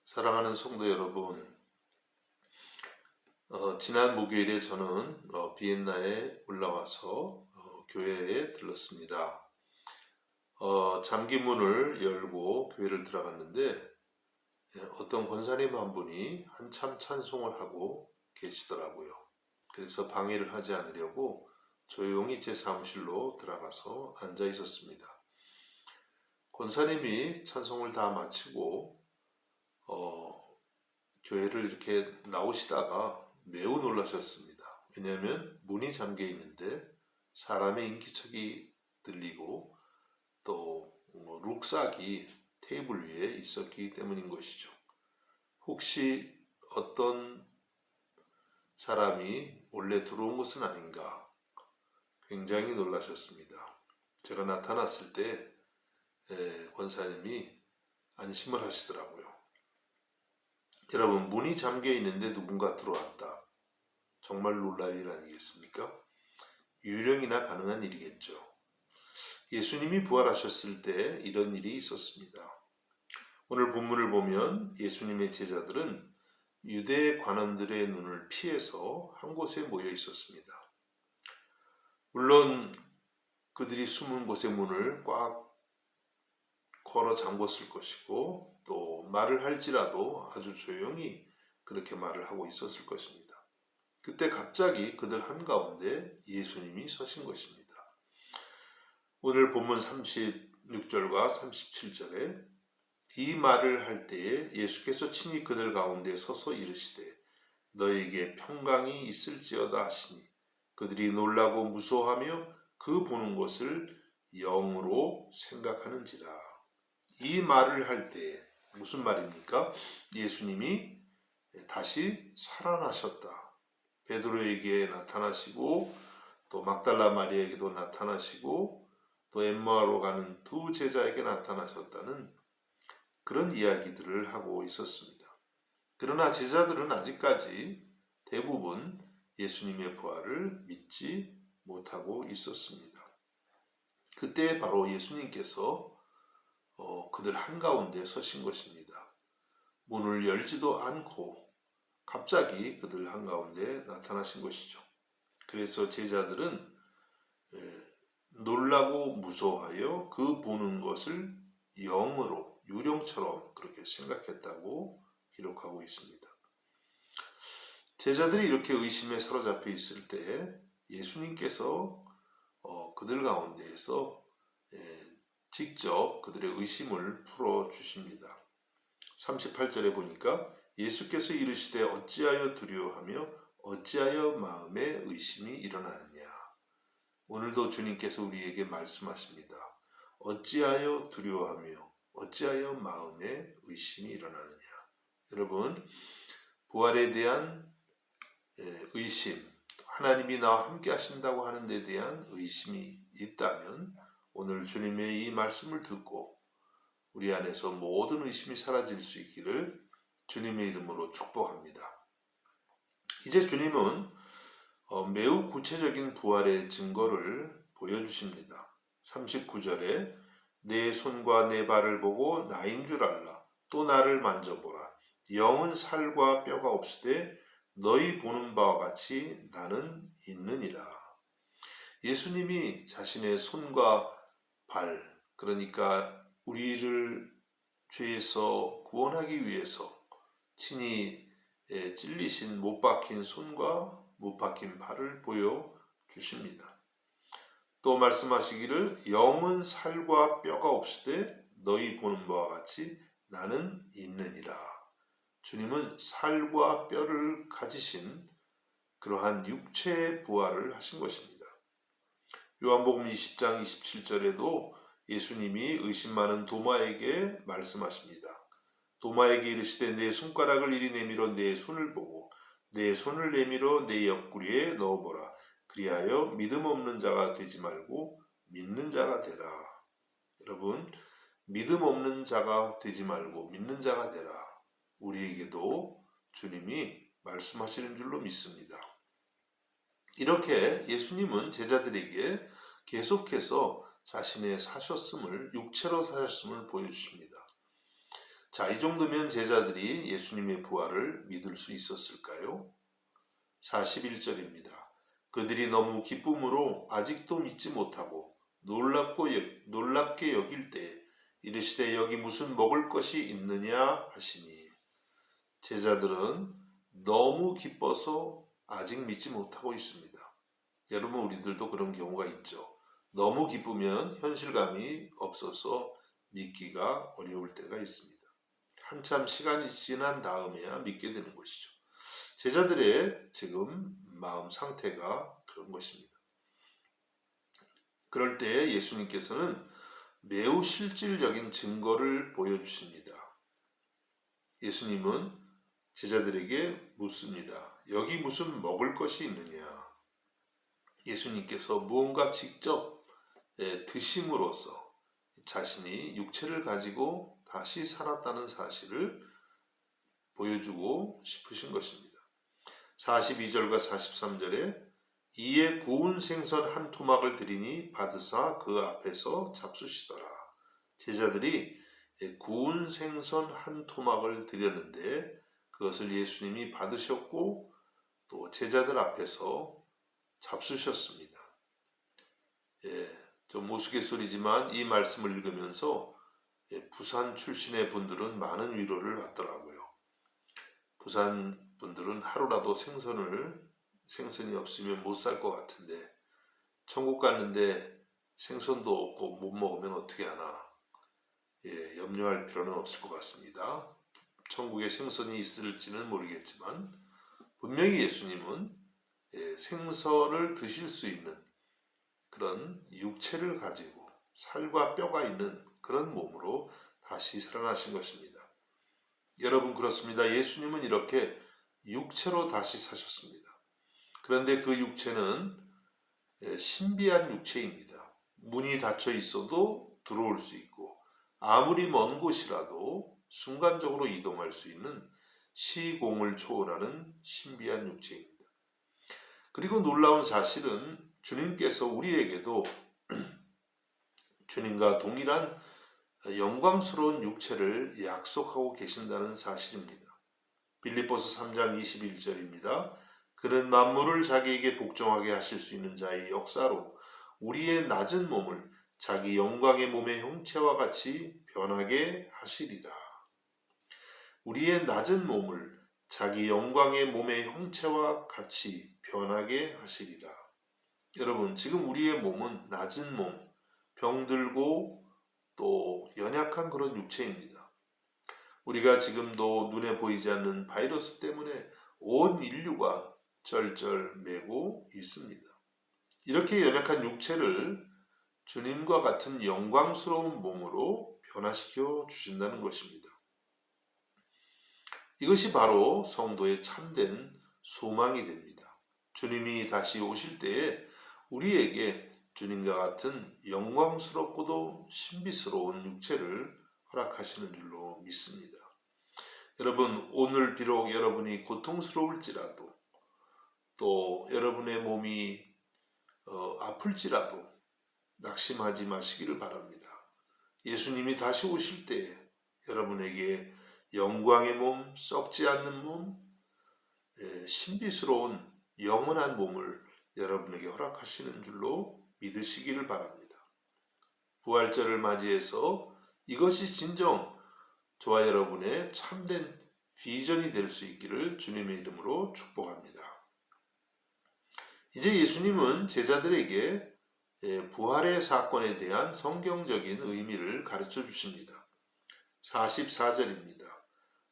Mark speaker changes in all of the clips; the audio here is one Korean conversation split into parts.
Speaker 1: 사랑하는 성도 여러분, 지난 목요일에 저는 비엔나에 올라와서 교회에 들렀습니다. 잠긴 문을 열고 교회를 들어갔는데 어떤 권사님 한 분이 한참 찬송을 하고 계시더라고요. 그래서 방해를 하지 않으려고 조용히 제 사무실로 들어가서 앉아 있었습니다. 권사님이 찬송을 다 마치고 교회를 이렇게 나오시다가 매우 놀라셨습니다. 왜냐하면 문이 잠겨 있는데 사람의 인기척이 들리고 또 룩삭이 테이블 위에 있었기 때문인 것이죠. 혹시 어떤 사람이 원래 들어온 것은 아닌가 굉장히 놀라셨습니다. 제가 나타났을 때 권사님이 안심을 하시더라고요. 여러분, 문이 잠겨 있는데 누군가 들어왔다. 정말 놀랄 일 아니겠습니까? 유령이나 가능한 일이겠죠. 예수님이 부활하셨을 때 이런 일이 있었습니다. 오늘 본문을 보면 예수님의 제자들은 유대 관원들의 눈을 피해서 한 곳에 모여 있었습니다. 물론 그들이 숨은 곳의 문을 꽉 걸어 잠궜을 것이고 또 말을 할지라도 아주 조용히 그렇게 말을 하고 있었을 것입니다. 그때 갑자기 그들 한가운데 예수님이 서신 것입니다. 오늘 본문 36절과 37절에 이 말을 할 때에 예수께서 친히 그들 가운데 서서 이르시되 너에게 평강이 있을지어다 하시니 그들이 놀라고 무서워하며 그 보는 것을 영으로 생각하는지라. 이 말을 할 때 무슨 말입니까? 예수님이 다시 살아나셨다. 베드로에게 나타나시고 또 막달라 마리아에게도 나타나시고 또 엠마오로 가는 두 제자에게 나타나셨다는 그런 이야기들을 하고 있었습니다. 그러나 제자들은 아직까지 대부분 예수님의 부활을 믿지 못하고 있었습니다. 그때 바로 예수님께서 그들 한가운데 서신 것입니다. 문을 열지도 않고 갑자기 그들 한가운데 나타나신 것이죠. 그래서 제자들은 놀라고 무서워하여 그 보는 것을 영으로 유령처럼 그렇게 생각했다고 기록하고 있습니다. 제자들이 이렇게 의심에 사로잡혀 있을 때 예수님께서 그들 가운데에서 직접 그들의 의심을 풀어주십니다. 38절에 보니까 예수께서 이르시되 어찌하여 두려워하며 어찌하여 마음에 의심이 일어나느냐. 오늘도 주님께서 우리에게 말씀하십니다. 어찌하여 두려워하며 어찌하여 마음에 의심이 일어나느냐. 여러분, 부활에 대한 의심, 하나님이 나와 함께 하신다고 하는 데 대한 의심이 있다면 오늘 주님의 이 말씀을 듣고 우리 안에서 모든 의심이 사라질 수 있기를 주님의 이름으로 축복합니다. 이제 주님은 매우 구체적인 부활의 증거를 보여주십니다. 39절에 내 손과 내 발을 보고 나인 줄 알라. 또 나를 만져보라. 영은 살과 뼈가 없으되 너희 보는 바와 같이 나는 있느니라. 예수님이 자신의 손과 발, 그러니까 우리를 죄에서 구원하기 위해서 친히 찔리신 못 박힌 손과 못 박힌 발을 보여주십니다. 또 말씀하시기를 영은 살과 뼈가 없으되 너희 보는 바와 같이 나는 있느니라. 주님은 살과 뼈를 가지신 그러한 육체의 부활을 하신 것입니다. 요한복음 20장 27절에도 예수님이 의심 많은 도마에게 말씀하십니다. 도마에게 이르시되 내 손가락을 이리 내밀어 내 손을 보고 내 손을 내밀어 내 옆구리에 넣어보라. 그리하여 믿음 없는 자가 되지 말고 믿는 자가 되라. 여러분, 믿음 없는 자가 되지 말고 믿는 자가 되라. 우리에게도 주님이 말씀하시는 줄로 믿습니다. 이렇게 예수님은 제자들에게 계속해서 자신의 사셨음을 육체로 사셨음을 보여주십니다. 자, 이 정도면 제자들이 예수님의 부활을 믿을 수 있었을까요? 41절입니다. 그들이 너무 기쁨으로 아직도 믿지 못하고 놀랍게 여길 때 이르시되 여기 무슨 먹을 것이 있느냐 하시니, 제자들은 너무 기뻐서 아직 믿지 못하고 있습니다. 여러분, 우리들도 그런 경우가 있죠. 너무 기쁘면 현실감이 없어서 믿기가 어려울 때가 있습니다. 한참 시간이 지난 다음에야 믿게 되는 것이죠. 제자들의 지금 마음 상태가 그런 것입니다. 그럴 때 예수님께서는 매우 실질적인 증거를 보여주십니다. 예수님은 제자들에게 묻습니다. 여기 무슨 먹을 것이 있느냐? 예수님께서 무언가 직접 드심으로써 자신이 육체를 가지고 다시 살았다는 사실을 보여주고 싶으신 것입니다. 42절과 43절에 이에 구운 생선 한 토막을 드리니 받으사 그 앞에서 잡수시더라. 제자들이 구운 생선 한 토막을 드렸는데 그것을 예수님이 받으셨고 또 제자들 앞에서 잡수셨습니다. 좀 우스갯소리지만 이 말씀을 읽으면서 부산 출신의 분들은 많은 위로를 받더라고요. 부산 분들은 하루라도 생선이 없으면 못 살 것 같은데 천국 갔는데 생선도 없고 못 먹으면 어떻게 하나. 염려할 필요는 없을 것 같습니다. 천국에 생선이 있을지는 모르겠지만 분명히 예수님은 생선을 드실 수 있는 그런 육체를 가지고 살과 뼈가 있는 그런 몸으로 다시 살아나신 것입니다. 여러분, 그렇습니다. 예수님은 이렇게 육체로 다시 사셨습니다. 그런데 그 육체는 신비한 육체입니다. 문이 닫혀 있어도 들어올 수 있고 아무리 먼 곳이라도 순간적으로 이동할 수 있는 시공을 초월하는 신비한 육체입니다. 그리고 놀라운 사실은 주님께서 우리에게도 주님과 동일한 영광스러운 육체를 약속하고 계신다는 사실입니다. 빌립보서 3장 21절입니다. 그는 만물을 자기에게 복종하게 하실 수 있는 자의 역사로 우리의 낮은 몸을 자기 영광의 몸의 형체와 같이 변하게 하시리라. 우리의 낮은 몸을 자기 영광의 몸의 형체와 같이 변하게 하시리라. 여러분, 지금 우리의 몸은 낮은 몸, 병들고 또 연약한 그런 육체입니다. 우리가 지금도 눈에 보이지 않는 바이러스 때문에 온 인류가 쩔쩔매고 있습니다. 이렇게 연약한 육체를 주님과 같은 영광스러운 몸으로 변화시켜 주신다는 것입니다. 이것이 바로 성도의 참된 소망이 됩니다. 주님이 다시 오실 때에 우리에게 주님과 같은 영광스럽고도 신비스러운 육체를 허락하시는 줄로 믿습니다. 여러분, 오늘 비록 여러분이 고통스러울지라도 또 여러분의 몸이 아플지라도 낙심하지 마시기를 바랍니다. 예수님이 다시 오실 때 여러분에게 영광의 몸, 썩지 않는 몸, 신비스러운 영원한 몸을 여러분에게 허락하시는 줄로 믿으시기를 바랍니다. 부활절을 맞이해서 이것이 진정 저와 여러분의 참된 비전이 될 수 있기를 주님의 이름으로 축복합니다. 이제 예수님은 제자들에게 부활의 사건에 대한 성경적인 의미를 가르쳐 주십니다. 44절입니다.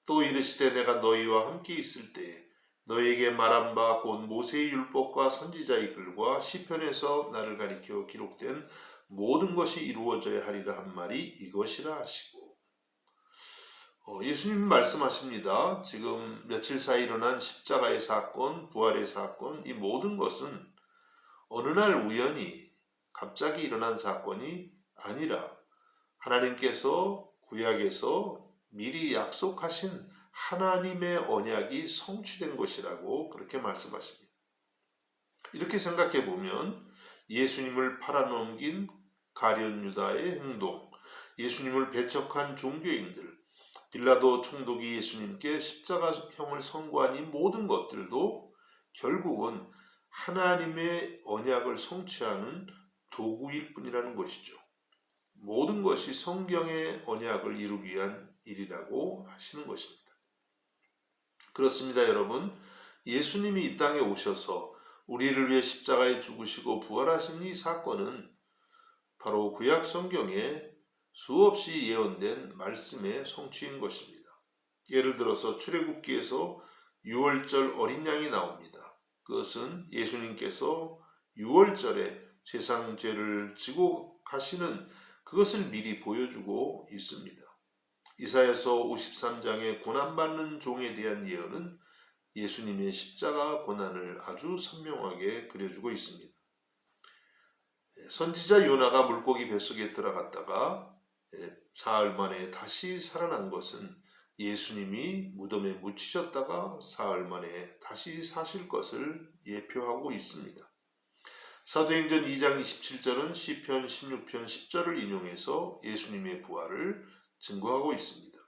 Speaker 1: 또 이르시되 내가 너희와 함께 있을 때 너희에게 말한 바 곧 모세의 율법과 선지자의 글과 시편에서 나를 가리켜 기록된 모든 것이 이루어져야 하리라 한 말이 이것이라 하시고, 예수님 말씀하십니다. 지금 며칠 사이 일어난 십자가의 사건, 부활의 사건, 이 모든 것은 어느 날 우연히 갑자기 일어난 사건이 아니라 하나님께서 구약에서 미리 약속하신 하나님의 언약이 성취된 것이라고 그렇게 말씀하십니다. 이렇게 생각해 보면 예수님을 팔아넘긴 가룟 유다의 행동, 예수님을 배척한 종교인들, 빌라도 총독이 예수님께 십자가형을 선고한 이 모든 것들도 결국은 하나님의 언약을 성취하는 도구일 뿐이라는 것이죠. 모든 것이 성경의 언약을 이루기 위한 일이라고 하시는 것입니다. 그렇습니다, 여러분. 예수님이 이 땅에 오셔서 우리를 위해 십자가에 죽으시고 부활하신 이 사건은 바로 구약 성경에 수없이 예언된 말씀의 성취인 것입니다. 예를 들어서 출애굽기에서 유월절 어린 양이 나옵니다. 그것은 예수님께서 유월절에 세상 죄를 지고 가시는 그것을 미리 보여주고 있습니다. 이사야서 53장의 고난받는 종에 대한 예언은 예수님의 십자가 고난을 아주 선명하게 그려주고 있습니다. 선지자 요나가 물고기 뱃속에 들어갔다가 사흘 만에 다시 살아난 것은 예수님이 무덤에 묻히셨다가 사흘 만에 다시 사실 것을 예표하고 있습니다. 사도행전 2장 27절은 시편 16편 10절을 인용해서 예수님의 부활을 증거하고 있습니다.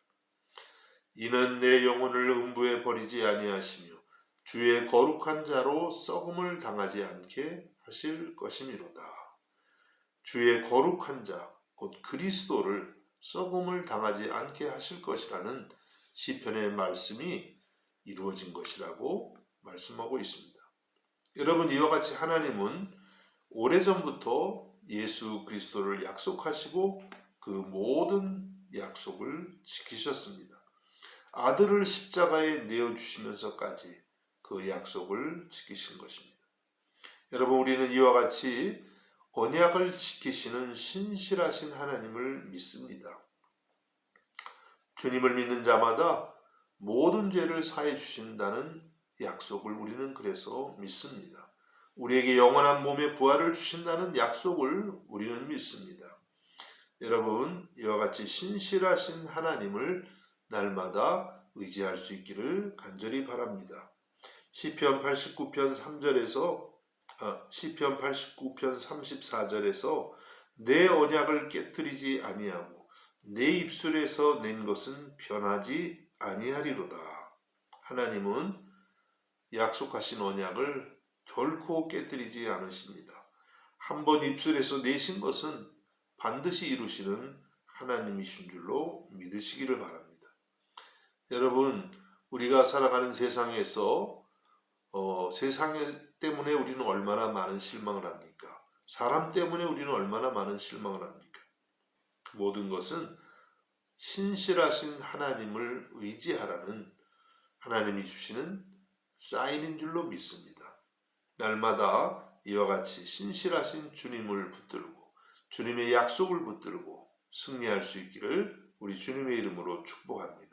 Speaker 1: 이는 내 영혼을 음부에 버리지 아니하시며 주의 거룩한 자로 썩음을 당하지 않게 하실 것이미로다. 주의 거룩한 자, 곧 그리스도를 썩음을 당하지 않게 하실 것이라는 시편의 말씀이 이루어진 것이라고 말씀하고 있습니다. 여러분, 이와 같이 하나님은 오래전부터 예수 그리스도를 약속하시고 그 모든 약속을 지키셨습니다. 아들을 십자가에 내어주시면서까지 그 약속을 지키신 것입니다. 여러분, 우리는 이와 같이 언약을 지키시는 신실하신 하나님을 믿습니다. 주님을 믿는 자마다 모든 죄를 사해 주신다는 약속을 우리는 그래서 믿습니다. 우리에게 영원한 몸의 부활을 주신다는 약속을 우리는 믿습니다. 여러분, 이와 같이 신실하신 하나님을 날마다 의지할 수 있기를 간절히 바랍니다. 시편 89편 34절에서 내 언약을 깨뜨리지 아니하고 내 입술에서 낸 것은 변하지 아니하리로다. 하나님은 약속하신 언약을 결코 깨뜨리지 않으십니다. 한번 입술에서 내신 것은 반드시 이루시는 하나님이신 줄로 믿으시기를 바랍니다. 여러분, 우리가 살아가는 세상에서 세상 때문에 우리는 얼마나 많은 실망을 합니까? 사람 때문에 우리는 얼마나 많은 실망을 합니까? 그 모든 것은 신실하신 하나님을 의지하라는 하나님이 주시는 사인인 줄로 믿습니다. 날마다 이와 같이 신실하신 주님을 붙들고 주님의 약속을 붙들고 승리할 수 있기를 우리 주님의 이름으로 축복합니다.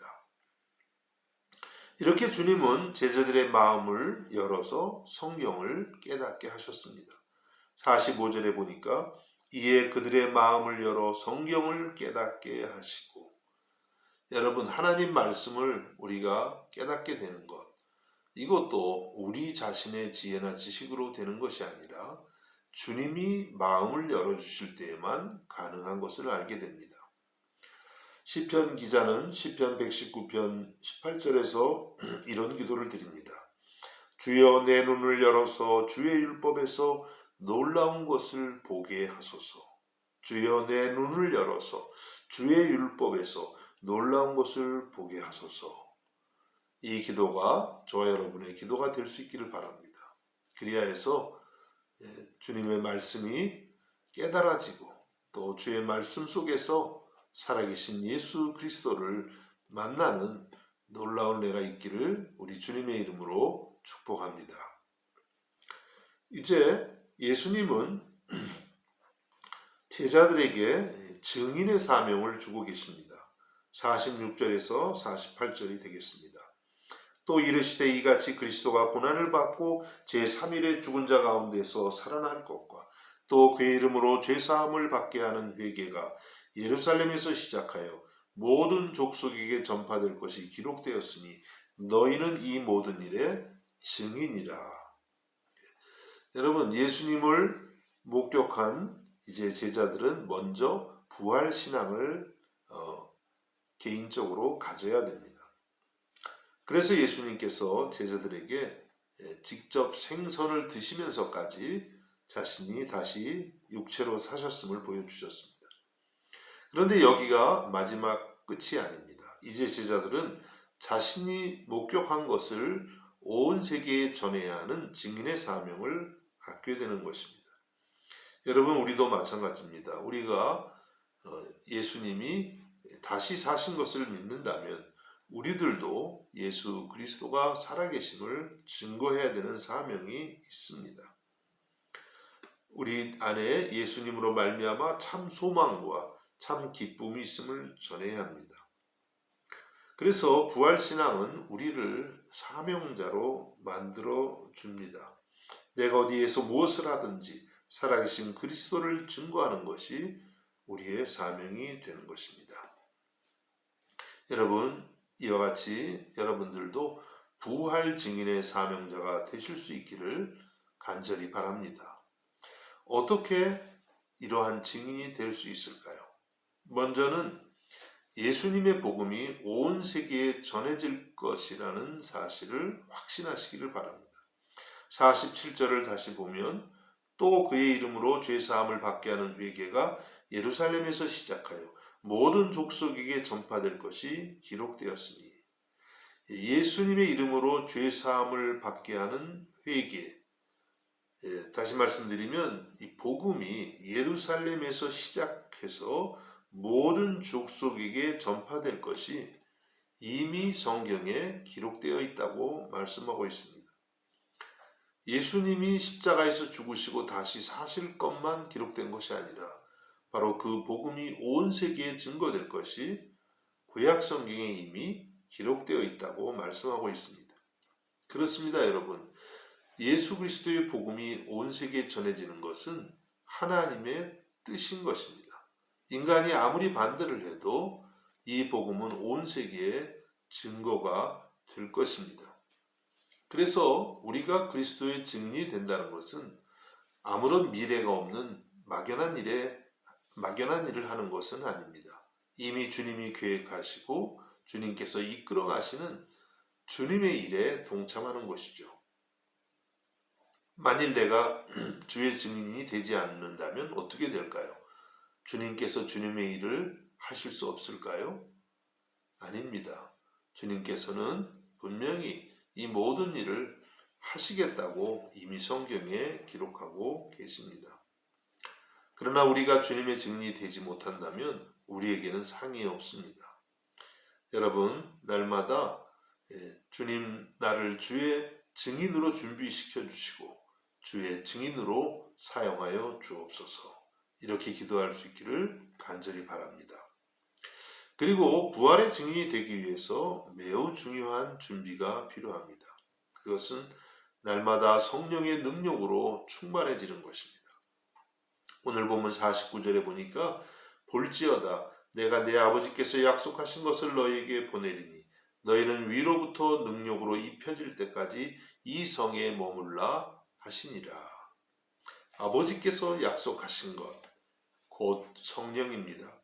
Speaker 1: 이렇게 주님은 제자들의 마음을 열어서 성경을 깨닫게 하셨습니다. 45절에 보니까 이에 그들의 마음을 열어 성경을 깨닫게 하시고, 여러분, 하나님 말씀을 우리가 깨닫게 되는 것, 이것도 우리 자신의 지혜나 지식으로 되는 것이 아니라 주님이 마음을 열어주실 때에만 가능한 것을 알게 됩니다. 시편 기자는 시편 119편 18절에서 이런 기도를 드립니다. 주여, 내 눈을 열어서 주의 율법에서 놀라운 것을 보게 하소서. 주여, 내 눈을 열어서 주의 율법에서 놀라운 것을 보게 하소서. 이 기도가 저와 여러분의 기도가 될 수 있기를 바랍니다. 그리하여서 주님의 말씀이 깨달아지고 또 주의 말씀 속에서 살아계신 예수 그리스도를 만나는 놀라운 내가 있기를 우리 주님의 이름으로 축복합니다. 이제 예수님은 제자들에게 증인의 사명을 주고 계십니다. 46절에서 48절이 되겠습니다. 또 이르시되 이같이 그리스도가 고난을 받고 제3일에 죽은 자 가운데서 살아날 것과 또 그의 이름으로 죄사함을 받게 하는 회개가 예루살렘에서 시작하여 모든 족속에게 전파될 것이 기록되었으니 너희는 이 모든 일의 증인이라. 여러분, 예수님을 목격한 이제 제자들은 먼저 부활신앙을 개인적으로 가져야 됩니다. 그래서 예수님께서 제자들에게 직접 생선을 드시면서까지 자신이 다시 육체로 사셨음을 보여주셨습니다. 그런데 여기가 마지막 끝이 아닙니다. 이제 제자들은 자신이 목격한 것을 온 세계에 전해야 하는 증인의 사명을 갖게 되는 것입니다. 여러분, 우리도 마찬가지입니다. 우리가 예수님이 다시 사신 것을 믿는다면 우리들도 예수 그리스도가 살아계심을 증거해야 되는 사명이 있습니다. 우리 안에 예수님으로 말미암아 참 소망과 참 기쁨이 있음을 전해야 합니다. 그래서 부활신앙은 우리를 사명자로 만들어 줍니다. 내가 어디에서 무엇을 하든지 살아계신 그리스도를 증거하는 것이 우리의 사명이 되는 것입니다. 여러분, 이와 같이 여러분들도 부활 증인의 사명자가 되실 수 있기를 간절히 바랍니다. 어떻게 이러한 증인이 될 수 있을까요? 먼저는 예수님의 복음이 온 세계에 전해질 것이라는 사실을 확신하시기를 바랍니다. 47절을 다시 보면 또 그의 이름으로 죄사함을 받게 하는 회개가 예루살렘에서 시작하여 모든 족속에게 전파될 것이 기록되었으니, 예수님의 이름으로 죄사함을 받게 하는 회개, 다시 말씀드리면 이 복음이 예루살렘에서 시작해서 모든 족속에게 전파될 것이 이미 성경에 기록되어 있다고 말씀하고 있습니다. 예수님이 십자가에서 죽으시고 다시 사실 것만 기록된 것이 아니라 바로 그 복음이 온 세계에 증거될 것이 구약 성경에 이미 기록되어 있다고 말씀하고 있습니다. 그렇습니다, 여러분. 예수 그리스도의 복음이 온 세계에 전해지는 것은 하나님의 뜻인 것입니다. 인간이 아무리 반대를 해도 이 복음은 온 세계에 증거가 될 것입니다. 그래서 우리가 그리스도의 증인이 된다는 것은 아무런 미래가 없는 막연한 일을 하는 것은 아닙니다. 이미 주님이 계획하시고 주님께서 이끌어 가시는 주님의 일에 동참하는 것이죠. 만일 내가 주의 증인이 되지 않는다면 어떻게 될까요? 주님께서 주님의 일을 하실 수 없을까요? 아닙니다. 주님께서는 분명히 이 모든 일을 하시겠다고 이미 성경에 기록하고 계십니다. 그러나 우리가 주님의 증인이 되지 못한다면 우리에게는 상이 없습니다. 여러분, 날마다 주님 나를 주의 증인으로 준비시켜 주시고 주의 증인으로 사용하여 주옵소서, 이렇게 기도할 수 있기를 간절히 바랍니다. 그리고 부활의 증인이 되기 위해서 매우 중요한 준비가 필요합니다. 그것은 날마다 성령의 능력으로 충만해지는 것입니다. 오늘 본문 49절에 보니까 볼지어다 내가 내 아버지께서 약속하신 것을 너희에게 보내리니 너희는 위로부터 능력으로 입혀질 때까지 이 성에 머물라 하시니라. 아버지께서 약속하신 것, 곧 성령입니다.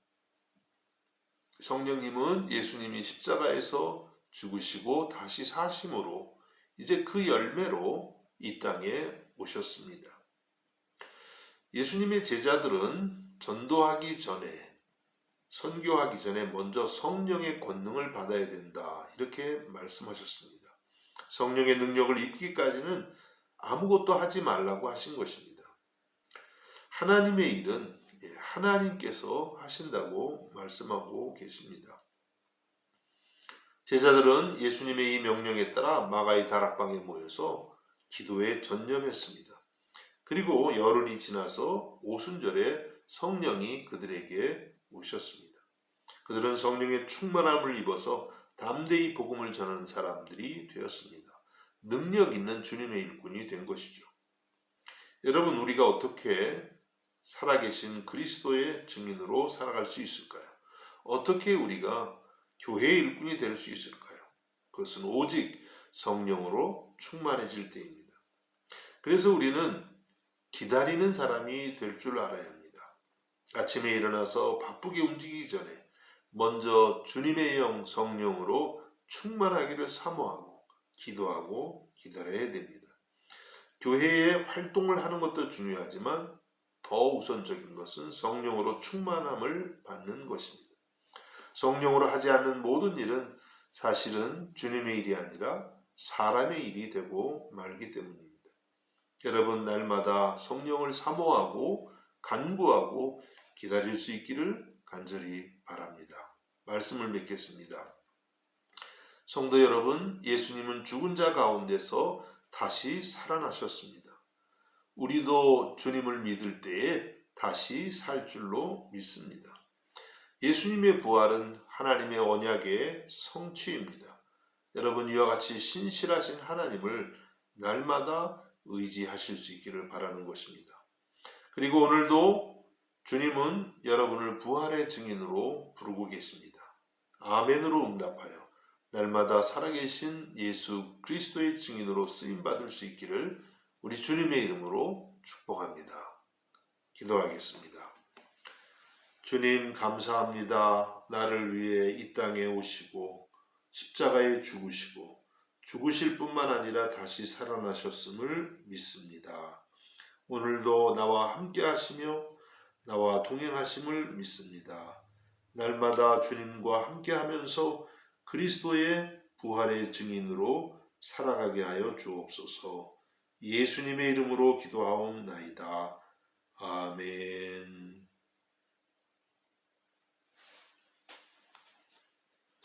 Speaker 1: 성령님은 예수님이 십자가에서 죽으시고 다시 사심으로 이제 그 열매로 이 땅에 오셨습니다. 예수님의 제자들은 전도하기 전에, 선교하기 전에 먼저 성령의 권능을 받아야 된다, 이렇게 말씀하셨습니다. 성령의 능력을 입기까지는 아무것도 하지 말라고 하신 것입니다. 하나님의 일은 하나님께서 하신다고 말씀하고 계십니다. 제자들은 예수님의 이 명령에 따라 마가의 다락방에 모여서 기도에 전념했습니다. 그리고 열흘이 지나서 오순절에 성령이 그들에게 오셨습니다. 그들은 성령의 충만함을 입어서 담대히 복음을 전하는 사람들이 되었습니다. 능력 있는 주님의 일꾼이 된 것이죠. 여러분, 우리가 어떻게 살아계신 그리스도의 증인으로 살아갈 수 있을까요? 어떻게 우리가 교회의 일꾼이 될 수 있을까요? 그것은 오직 성령으로 충만해질 때입니다. 그래서 우리는 기다리는 사람이 될 줄 알아야 합니다. 아침에 일어나서 바쁘게 움직이기 전에 먼저 주님의 영 성령으로 충만하기를 사모하고 기도하고 기다려야 됩니다. 교회에 활동을 하는 것도 중요하지만 더 우선적인 것은 성령으로 충만함을 받는 것입니다. 성령으로 하지 않는 모든 일은 사실은 주님의 일이 아니라 사람의 일이 되고 말기 때문입니다. 여러분, 날마다 성령을 사모하고 간구하고 기다릴 수 있기를 간절히 바랍니다. 말씀을 맺겠습니다. 성도 여러분, 예수님은 죽은 자 가운데서 다시 살아나셨습니다. 우리도 주님을 믿을 때에 다시 살 줄로 믿습니다. 예수님의 부활은 하나님의 언약의 성취입니다. 여러분, 이와 같이 신실하신 하나님을 날마다 의지하실 수 있기를 바라는 것입니다. 그리고 오늘도 주님은 여러분을 부활의 증인으로 부르고 계십니다. 아멘으로 응답하여 날마다 살아계신 예수 그리스도의 증인으로 쓰임받을 수 있기를 우리 주님의 이름으로 축복합니다. 기도하겠습니다. 주님, 감사합니다. 나를 위해 이 땅에 오시고 십자가에 죽으시고 죽으실 뿐만 아니라 다시 살아나셨음을 믿습니다. 오늘도 나와 함께 하시며 나와 동행하심을 믿습니다. 날마다 주님과 함께 하면서 그리스도의 부활의 증인으로 살아가게 하여 주옵소서. 예수님의 이름으로 기도하옵나이다. 아멘.